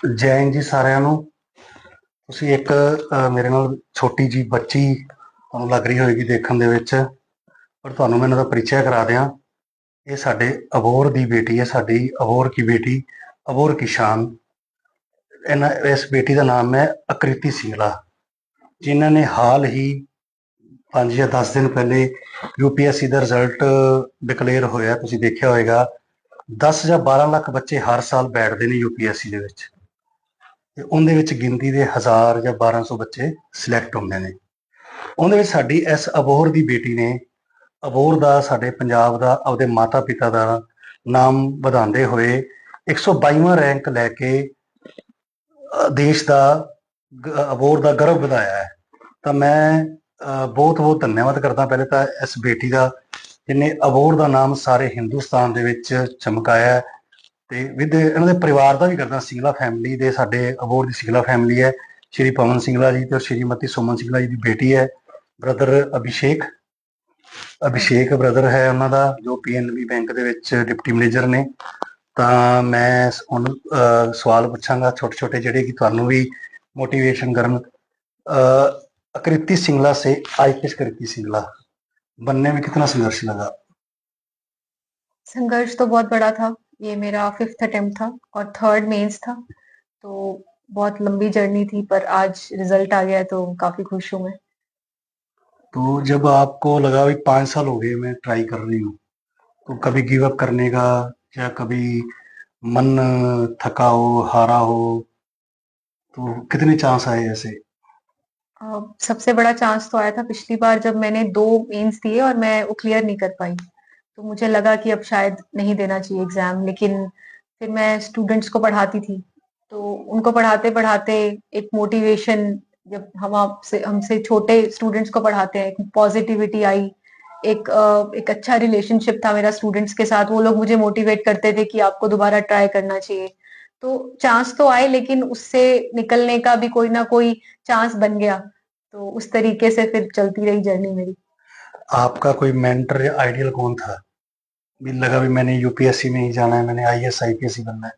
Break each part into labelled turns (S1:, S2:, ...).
S1: ਜੈ ਹਿੰਦ ਜੀ ਸਾਰਿਆਂ ਨੂੰ। ਤੁਸੀਂ ਇੱਕ ਮੇਰੇ ਨਾਲ ਛੋਟੀ ਜੀ ਬੱਚੀ ਤੁਹਾਨੂੰ ਲੱਗ ਰਹੀ ਹੋਏਗੀ ਦੇਖਣ ਦੇ ਵਿੱਚ, ਪਰ ਤੁਹਾਨੂੰ ਮੈਂ ਇਹਨਾਂ ਦਾ ਪਰਿਚੈ ਕਰਾ ਦਿਆਂ। ਇਹ ਸਾਡੇ ਅਬੋਹਰ ਦੀ ਬੇਟੀ ਹੈ, ਸਾਡੀ ਅਬੋਹਰ ਕੀ ਬੇਟੀ, ਅਬੋਹਰ ਕੀ ਸ਼ਾਨ। ਇਸ ਬੇਟੀ ਦਾ ਨਾਮ ਹੈ ਆਕ੍ਰਿਤੀ ਸਿੰਗਲਾ, ਜਿਨ੍ਹਾਂ ਨੇ ਹਾਲ ਹੀ 5 ਜਾਂ 10 ਦਿਨ ਪਹਿਲੇ यूपीएससी ਦਾ ਰਿਜ਼ਲਟ ਡਿਕਲੇਅਰ ਹੋਇਆ। ਤੁਸੀਂ ਦੇਖਿਆ ਹੋਏਗਾ 10 ਜਾਂ 12 ਲੱਖ ਬੱਚੇ ਹਰ ਸਾਲ ਬੈਠਦੇ ਨੇ यूपीएससी ਦੇ ਵਿੱਚ, ਤੇ ਉਹਦੇ ਵਿੱਚ ਗਿਣਤੀ ਦੇ 1000 ਜਾਂ 1200 ਬੱਚੇ ਸਿਲੈਕਟ ਹੁੰਦੇ ਨੇ। ਉਹਦੇ ਵਿੱਚ ਸਾਡੀ ਇਸ ਅਬੋਹਰ ਦੀ ਬੇਟੀ ਨੇ ਅਬੋਹਰ ਦਾ, ਸਾਡੇ ਪੰਜਾਬ ਦਾ, ਆਪਦੇ ਮਾਤਾ ਪਿਤਾ ਦਾ ਨਾਮ ਵਧਾਉਂਦੇ ਹੋਏ 122ਵਾਂ ਰੈਂਕ ਲੈ ਕੇ ਦੇਸ਼ ਦਾ ਅਬੋਹਰ ਦਾ ਗਰਵ ਵਧਾਇਆ ਹੈ। ਤਾਂ ਮੈਂ ਬਹੁਤ ਬਹੁਤ ਧੰਨਵਾਦ ਕਰਦਾ ਪਹਿਲੇ ਤਾਂ ਇਸ ਬੇਟੀ ਦਾ, ਜਿਹਨੇ ਅਬੋਹਰ ਦਾ ਨਾਮ ਸਾਰੇ ਹਿੰਦੁਸਤਾਨ ਦੇ ਵਿੱਚ ਚਮਕਾਇਆ। ਤੇ ਵਿਦ ਇਹਨਾਂ ਦੇ ਪਰਿਵਾਰ ਦਾ ਵੀ ਕਰਦਾ, ਸਿੰਗਲਾ ਫੈਮਿਲੀ ਦੇ, ਸਾਡੇ ਅਬੋਹਰ ਦੀ ਸਿੰਗਲਾ ਫੈਮਿਲੀ ਹੈ। ਸ਼੍ਰੀ ਪਵਨ ਸਿੰਗਲਾ ਜੀ ਤੇ ਸ਼੍ਰੀਮਤੀ ਸੁਮਨ ਸਿੰਗਲਾ ਜੀ ਦੀ ਬੇਟੀ ਹੈ। ਬ੍ਰਦਰ ਅਭਿਸ਼ੇਕ ਬ੍ਰਦਰ ਹੈ ਉਹਨਾਂ ਦਾ, ਜੋ ਪੀਐਨਬੀ ਬੈਂਕ ਦੇ ਵਿੱਚ ਡਿਪਟੀ ਮੈਨੇਜਰ ਨੇ। ਤਾਂ ਮੈਂ ਹੁਣ ਸਵਾਲ ਪੁੱਛਾਂਗਾ ਛੋਟੇ ਛੋਟੇ, ਜਿਹੜੇ कि ਤੁਹਾਨੂੰ ਵੀ मोटिवेशन ਕਰਨ। आकृति सिंगला से आईपीएस कृति सिंगला बनने में कितना संघर्ष लगा?
S2: संघर्ष तो बहुत बड़ा था। ये मेरा 5th अटेम्प्ट था और 3rd मेंस था, तो बहुत लंबी जर्नी थी, पर आज रिजल्ट आ गया तो काफी खुश हूँ मैं।
S1: तो जब आपको लगा भी 5 साल हो गए मैं ट्राई कर रही हूँ, तो कभी गिव अप करने का या कभी मन थका हो, हारा हो, तो कितने चांस आए ऐसे?
S2: सबसे बड़ा चांस तो आया था पिछली बार जब मैंने 2 मेंस दिए और मैं वो क्लियर नहीं कर पाई। तो मुझे लगा कि अब शायद नहीं देना चाहिए एग्ज़ाम, लेकिन फिर मैं स्टूडेंट्स को पढ़ाती थी, तो उनको पढ़ाते-पढ़ाते एक मोटिवेशन, जब हम आपसे हमसे छोटे स्टूडेंट्स को पढ़ाते हैं, एक पॉज़िटिविटी आई, एक अच्छा रिलेशनशिप था मेरा स्टूडेंट्स के साथ। वो लोग मुझे मोटिवेट करते थे कि आपको दोबारा ट्राई करना चाहिए। तो चांस तो आए, लेकिन उससे निकलने का भी कोई ना कोई चांस बन गया। तो उस तरीके से फिर चलती रही जर्नी मेरी।
S1: आपका कोई मेंटर या आइडियल कौन था? भी लगा भी मैंने यूपीएससी में ही जाना है, मैंने आईएएस आईपीएस ही बनना है।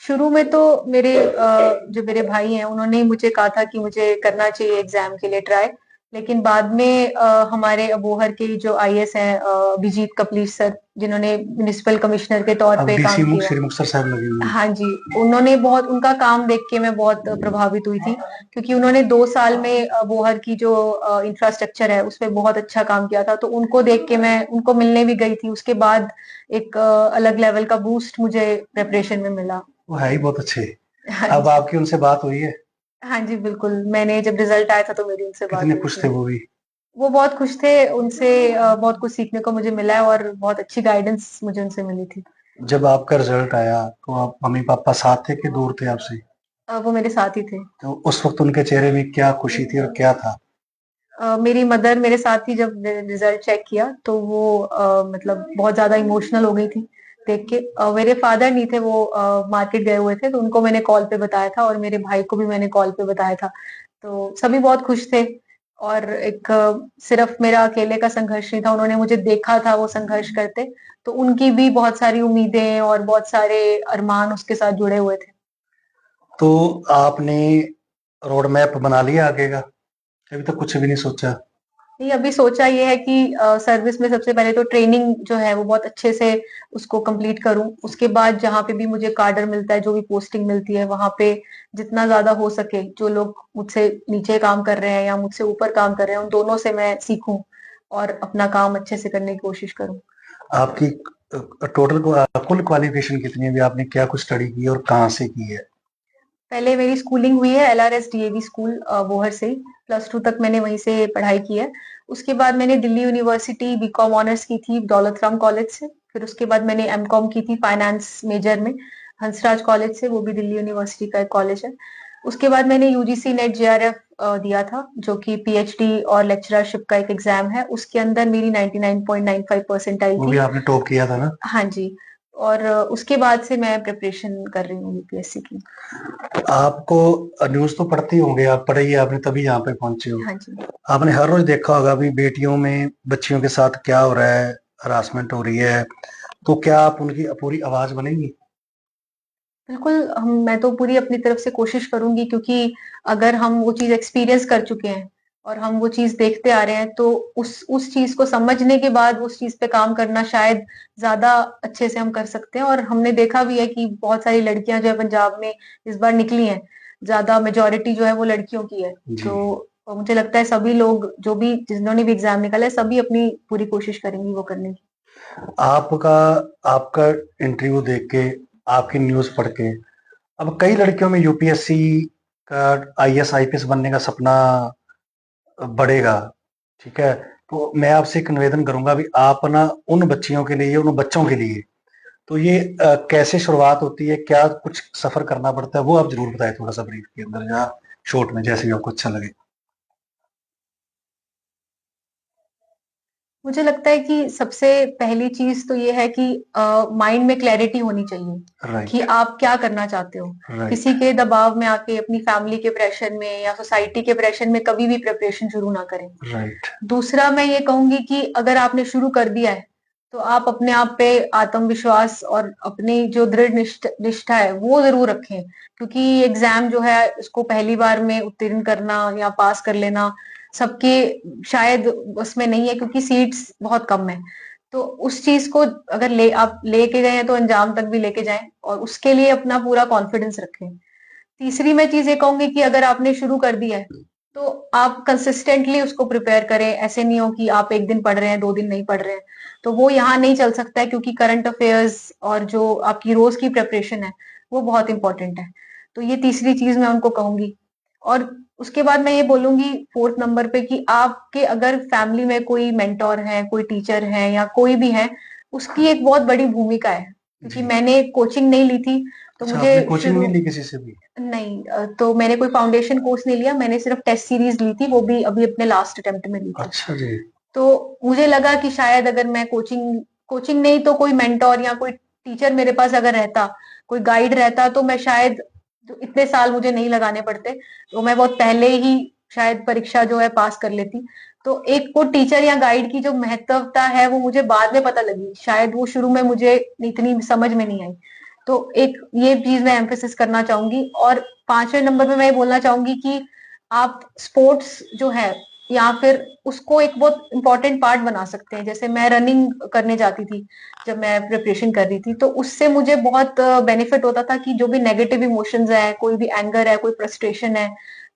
S2: शुरू में तो जो मेरे भाई हैं, उन्होंने ही मुझे कहा था कि मुझे करना चाहिए एग्ज़ाम के लिए ट्राई। लेकिन बाद में हमारे अबोहर के जो आईएएस हैं, अभिजीत कपलीश सर, जिन्होंने म्युनिसिपल कमिश्नर के तौर
S1: अब
S2: पे
S1: डीसी
S2: काम किया।
S1: श्री मुक्तसर साहब लगे हुए हैं।
S2: हाँ जी, उन्होंने बहुत, उनका काम देख के मैं बहुत प्रभावित हुई थी, क्योंकि उन्होंने 2 साल में अबोहर की जो इंफ्रास्ट्रक्चर है, उसपे बहुत अच्छा काम किया था। तो उनको देख के मैं उनको मिलने भी गई थी। उसके बाद एक अलग लेवल का बूस्ट मुझे प्रिपरेशन में मिला।
S1: वो है ही बहुत अच्छे।
S2: हाँ
S1: अब
S2: जी।
S1: आपकी उनसे बात हुई है?
S2: हाँ जी, बिल्कुल। मैंने जब रिज़ल्ट आया था तो मेरी उनसे बात
S1: कितने
S2: हुई
S1: खुश
S2: थी।
S1: थे वो भी?
S2: वो बहुत खुश थे, उनसे बहुत कुछ सीखने को मुझे मिला है और बहुत अच्छी गाइडेंस मुझे उनसे मिली थी।
S1: जब आपका रिजल्ट आया तो आप मम्मी पापा साथ थे कि दूर थे आपसे?
S2: वो मेरे साथ ही थे।
S1: तो उस वक्त उनके चेहरे में क्या खुशी थी और क्या था?
S2: मेरी मदर मेरे साथ ही जब रिजल्ट चेक किया तो वो मतलब बहुत ज्यादा इमोशनल हो गई थी देख के। मेरे फादर नहीं थे, वो मार्केट गए हुए थे, तो उनको मैंने कॉल पे बताया था और मेरे भाई को भी मैंने कॉल पे बताया था। तो सभी बहुत खुश थे और एक सिर्फ मेरा अकेले का संघर्ष नहीं था, उन्होंने मुझे देखा था वो संघर्ष करते, तो उनकी भी बहुत सारी उम्मीदें और बहुत सारे अरमान उसके साथ जुड़े हुए थे।
S1: तो आपने रोड मैप बना लिया आगे का? अभी तक कुछ भी नहीं सोचा?
S2: नहीं, अभी सोचा ये है कि सर्विस में सबसे पहले तो ट्रेनिंग जो है वो बहुत अच्छे से उसको कंप्लीट करूं। उसके बाद जहाँ पे भी मुझे काडर मिलता है, जो भी पोस्टिंग मिलती है, वहां पे जितना ज्यादा हो सके, जो लोग मुझसे नीचे काम कर रहे हैं या मुझसे ऊपर काम कर रहे हैं, उन दोनों से मैं सीखूं और अपना काम अच्छे से करने की कोशिश करूं।
S1: आपकी टोटल कुल क्वालिफिकेशन कितनी है? अभी आपने क्या कुछ स्टडी की और कहाँ से की है?
S2: पहले मेरी स्कूलिंग हुई है एलआरएस डीएवी स्कूल बोहर से ही। +2 तक मैंने वहीं से पढ़ाई की है। उसके बाद मैंने दिल्ली यूनिवर्सिटी बीकॉम ऑनर्स की थी दौलत राम कॉलेज से। फिर उसके बाद मैंने एमकॉम की थी फाइनेंस मेजर में हंसराज कॉलेज से, वो भी दिल्ली यूनिवर्सिटी का एक कॉलेज है। उसके बाद मैंने यूजीसी नेट जेआरएफ दिया था, जो कि पीएचडी और लेक्चरशिप का एक एग्जाम है। उसके अंदर मेरी 99.95 परसेंटाइल
S1: वो भी
S2: थी।
S1: आपने टॉप किया था ना?
S2: हाँ जी। और उसके बाद से मैं प्रिपरेशन कर रही हूँ यूपीएससी की।
S1: आपको न्यूज तो पढ़ते ही होंगे, आप पढ़े ही आपने तभी यहाँ पे पहुंचे हो।
S2: हाँ जी।
S1: आपने हर रोज देखा होगा भी बेटियों में, बच्चियों के साथ क्या हो रहा है, हरासमेंट हो रही है, तो क्या आप उनकी पूरी आवाज बनेंगी?
S2: बिल्कुल, हम मैं तो पूरी अपनी तरफ से कोशिश करूँगी, क्योंकि अगर हम वो चीज़ एक्सपीरियंस कर चुके हैं और हम वो चीज़ देखते आ रहे हैं, तो उस चीज़ को समझने के बाद उस चीज़ पे काम करना शायद ज़्यादा अच्छे से हम कर सकते हैं। और हमने देखा भी है कि बहुत सारी लड़कियाँ जो है पंजाब में इस बार निकली हैं, ज़्यादा मेजॉरिटी जो है वो लड़कियों की है।
S1: जी।
S2: तो मुझे लगता है सभी लोग जो भी जिन्होंने भी एग्ज़ाम निकाला है, सभी अपनी पूरी कोशिश करेंगी वो करने की।
S1: आपका आपका इंटरव्यू देख के, आपकी न्यूज़ पढ़ के अब कई लड़कियों में यूपीएससी का आईएएस आईपीएस बनने का सपना बढ़ेगा, ठीक है? तो मैं आपसे एक निवेदन करूँगा अभी आप ना उन बच्चियों के लिए, उन बच्चों के लिए तो ये कैसे शुरुआत होती है? क्या कुछ सफ़र करना पड़ता है? वो आप ज़रूर बताएँ थोड़ा-सा ब्रीफ के अंदर या शॉर्ट में जैसे भी आपको अच्छा लगे।
S2: मुझे लगता है कि सबसे पहली चीज़ तो ये है कि माइंड में क्लैरिटी होनी चाहिए कि
S1: राइट,
S2: आप क्या करना चाहते हो।
S1: राइट,
S2: किसी के दबाव में आके, अपनी फैमिली के प्रेशर में या सोसाइटी के प्रेशर में कभी भी प्रिपरेशन शुरू ना करें।
S1: राइट।
S2: दूसरा मैं ये कहूँगी कि अगर आपने शुरू कर दिया है, तो आप अपने आप पे आत्मविश्वास और अपनी जो दृढ़ निष्ठा है, वो ज़रूर रखें। क्योंकि एग्ज़ाम जो है, इसको पहली बार में उत्तीर्ण करना या पास कर लेना, सबके शायद बस में नहीं है, क्योंकि सीट्स बहुत कम है। तो उस चीज़ को अगर आप लेके गए हैं, तो अंजाम तक भी लेके जाएँ और उसके लिए अपना पूरा कॉन्फिडेंस रखें। तीसरी मैं चीज़ ये कहूँगी कि अगर आपने शुरू कर दिया है, तो आप कंसिस्टेंटली उसको प्रिपेयर करें। ऐसे नहीं हो कि आप 1 दिन पढ़ रहे हैं, 2 दिन नहीं पढ़ रहे हैं। तो वो यहाँ नहीं चल सकता है, क्योंकि करंट अफेयर्स और जो आपकी रोज़ की प्रिपरेशन है, वो बहुत इम्पोर्टेंट है। तो ये तीसरी चीज़ मैं उनको कहूँगी। और उसके बाद मैं ये बोलूँगी 4th नंबर पे कि आपके अगर फैमिली में कोई मेंटर है, कोई टीचर है या कोई भी है, उसकी एक बहुत बड़ी भूमिका है। क्योंकि
S1: जी।
S2: मैंने कोचिंग नहीं ली थी, तो
S1: अच्छा आपने
S2: मुझे
S1: कोचिंग नहीं
S2: शुरू
S1: ली किसी से भी?
S2: नहीं, तो मैंने कोई फाउंडेशन कोर्स नहीं लिया, मैंने सिर्फ टेस्ट सीरीज़ ली थी, वो भी अभी अपने लास्ट अटेम्प्ट में ली थी।
S1: अच्छा जी।
S2: तो मुझे लगा कि शायद अगर मैं कोचिंग कोचिंग नहीं तो कोई मेंटर या कोई टीचर मेरे पास अगर रहता, कोई गाइड रहता, तो मैं शायद जो इतने साल मुझे नहीं लगाने पड़ते, तो मैं बहुत पहले ही शायद परीक्षा जो है पास कर लेती। तो एक वो टीचर या गाइड की जो महत्वता है, वो मुझे बाद में पता लगी। शायद वो शुरू में मुझे इतनी समझ में नहीं आई। तो एक ये चीज़ मैं एम्फेसिस करना चाहूँगी। और 5वें नंबर पे मैं ये बोलना चाहूँगी कि आप स्पोर्ट्स जो है, या फिर उसको एक बहुत इम्पोर्टेंट पार्ट बना सकते हैं। जैसे मैं रनिंग करने जाती थी, जब मैं प्रिपरेशन कर रही थी, तो उससे मुझे बहुत बेनिफिट होता था कि जो भी नेगेटिव इमोशंस है, कोई भी एंगर है, कोई फ्रस्ट्रेशन है,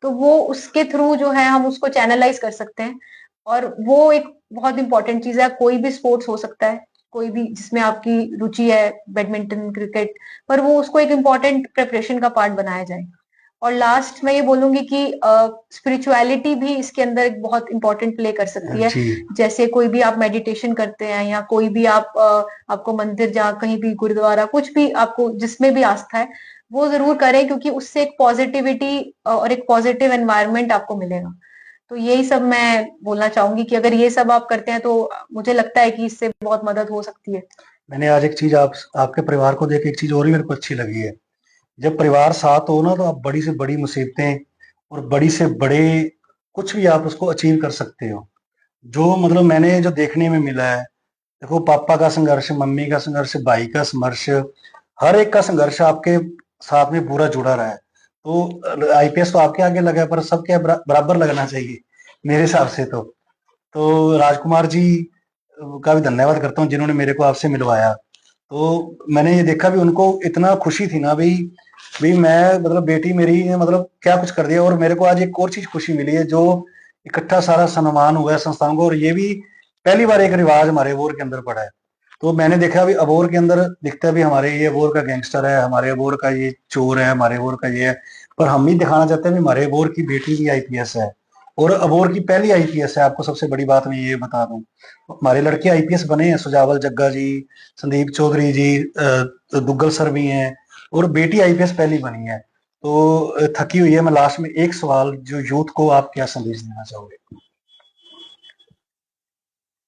S2: तो वो उसके थ्रू जो है हम उसको चैनलाइज़ कर सकते हैं। और वो एक बहुत इम्पोर्टेंट चीज़ है। कोई भी स्पोर्ट्स हो सकता है, कोई भी जिसमें आपकी रुचि है, बैडमिंटन, क्रिकेट, पर वो उसको एक इम्पोर्टेंट प्रिपरेशन का पार्ट बनाया जाए। और लास्ट मैं ये बोलूँगी कि स्पिरिचुअलिटी भी इसके अंदर एक बहुत इम्पोर्टेंट प्ले कर सकती है।
S1: जी।
S2: जैसे कोई भी आप मेडिटेशन करते हैं, या कोई भी आप आपको मंदिर जहाँ कहीं भी गुरुद्वारा कुछ भी आपको जिसमें भी आस्था है, वो ज़रूर करें, क्योंकि उससे एक पॉज़िटिविटी और एक पॉज़िटिव एनवायरनमेंट आपको मिलेगा। तो यही सब मैं बोलना चाहूँगी कि अगर ये सब आप करते हैं, तो मुझे लगता है कि इससे बहुत मदद हो सकती है।
S1: मैंने आज एक चीज़ आपके परिवार को देख के एक चीज़ और ही मेरे को अच्छी लगी है। जब परिवार साथ हो ना तो आप बड़ी से बड़ी मुसीबतें और बड़ी से बड़े कुछ भी आप उसको अचीव कर सकते हो। जो मतलब मैंने जो देखने में मिला है, देखो पापा का संघर्ष, मम्मी का संघर्ष, भाई का संघर्ष, हर एक का संघर्ष आपके साथ में पूरा जुड़ा रहा है। तो आईपीएस तो आपके आगे लगा है पर सबके बराबर लगना चाहिए मेरे हिसाब से तो। तो राजकुमार जी का भी धन्यवाद करता हूँ जिन्होंने मेरे को आपसे मिलवाया। तो मैंने ये देखा भी उनको इतना खुशी थी ना भी मैं मतलब बेटी मेरी ने मतलब क्या कुछ कर दिया और मेरे को आज एक और चीज खुशी मिली है जो इकट्ठा सारा सम्मान हुआ है संस्थाओं को और ये भी पहली बार एक रिवाज हमारे अबोर के अंदर पड़ा है। तो मैंने देखा अभी अबोर के अंदर दिखता है भी हमारे ये अबोर का गैंगस्टर है, हमारे अबोर का ये चोर है, हमारे अबोर का ये है, पर हम ही दिखाना चाहते हैं भी हमारे अबोर की बेटी भी आईपीएस है और अबोर की पहली आईपीएस है। आपको सबसे बड़ी बात मैं ये बता दूं, हमारे लड़के आईपीएस बने हैं, सुजावल जग्गा जी, संदीप चौधरी जी, दुग्गल सर भी हैं और बेटी आईपीएस पहली बनी है। तो थकी हुई है। मैं लास्ट में एक सवाल जो यूथ को आप क्या संदेश देना चाहोगे?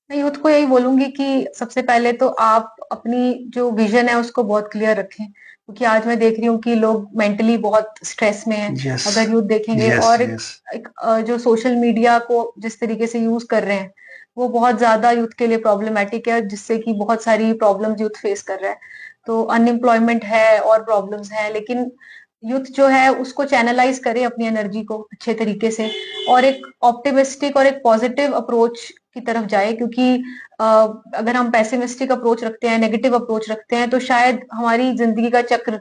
S2: मैं यूथ को यही बोलूँगी कि सबसे पहले तो आप अपनी जो विज़न है उसको बहुत क्लियर रखें, क्योंकि आज मैं देख रही हूँ कि लोग मेंटली बहुत स्ट्रेस में हैं।
S1: यस,
S2: अगर यूथ देखेंगे,
S1: यस,
S2: और
S1: यस।
S2: जो सोशल मीडिया को जिस तरीके से यूज़ कर रहे हैं, वो बहुत ज़्यादा यूथ के लिए प्रॉब्लमैटिक है, जिससे कि बहुत सारी प्रॉब्लम्स यूथ फेस कर रहा है। तो अनएम्प्लॉयमेंट है और प्रॉब्लम्स हैं, लेकिन यूथ जो है उसको चैनलाइज करे अपनी एनर्जी को अच्छे तरीके से और एक ऑप्टिमिस्टिक और एक पॉजिटिव अप्रोच की तरफ जाए, क्योंकि अ, अगर हम पेसिमिस्टिक अप्रोच रखते हैं, नेगेटिव अप्रोच रखते हैं, तो शायद हमारी जिंदगी का चक्र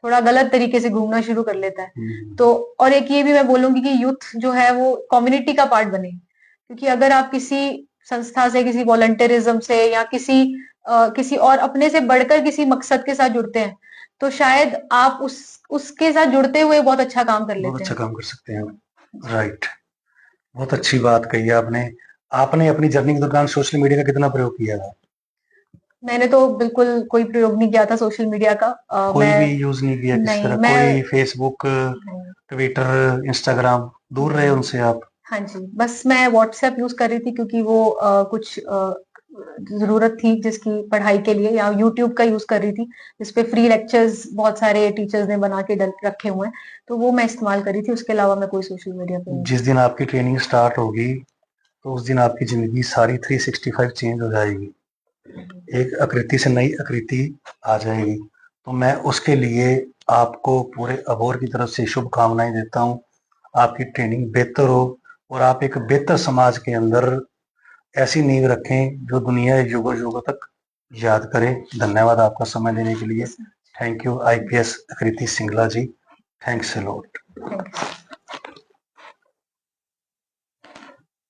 S2: थोड़ा गलत तरीके से घूमना शुरू कर लेता है। तो और एक ये भी मैं बोलूंगी कि यूथ जो है वो कम्युनिटी का पार्ट बने, क्योंकि अगर आप किसी संस्था से, किसी वॉलंटियरिज्म से या किसी और अपने से बढ़कर किसी मकसद के साथ जुड़ते हैं, तो शायद आप उसके साथ जुड़ते हुए बहुत अच्छा काम कर
S1: बहुत
S2: लेते
S1: अच्छा
S2: हैं।
S1: काम कर सकते हैं। राइट, बहुत अच्छी बात कही है आपने। आपने अपनी जर्नी के दौरान सोशल मीडिया का कितना प्रयोग किया था?
S2: मैंने तो बिल्कुल कोई प्रयोग नहीं किया था सोशल मीडिया का।
S1: कोई भी
S2: मैं
S1: यूज नहीं किया किसी
S2: नहीं
S1: तरह?
S2: मैं
S1: कोई फेसबुक,
S2: नहीं
S1: ट्विटर, इंस्टाग्राम, दूर रहे
S2: नहीं
S1: उनसे आप?
S2: हाँ जी, बस मैं व्हाट्सएप यूज कर रही थी क्योंकि वो कुछ जरूरत थी जिसकी पढ़ाई के लिए, या यूट्यूब का यूज कर रही थी जिसपे फ्री लेक्चर्स बहुत सारे टीचर्स ने बना के रखे हुए हैं, तो वो मैं इस्तेमाल कर रही थी। उसके अलावा मैं कोई सोशल मीडिया पे नहीं।
S1: जिस दिन आपकी ट्रेनिंग स्टार्ट होगी तो उस दिन आपकी जिंदगी सारी 365 चेंज हो जाएगी। एक आकृति से नई आकृति आ जाएगी। तो मैं उसके लिए आपको पूरे अबोर की तरफ से शुभकामनाएं देता हूँ। आपकी ट्रेनिंग बेहतर हो और आप एक बेहतर समाज के अंदर ऐसी नींव रखें जो दुनिया युगों युगों तक याद करे। धन्यवाद आपका समय देने के लिए। Thank you IPS Akriti Singla ji. Thanks a lot.
S2: Thank you.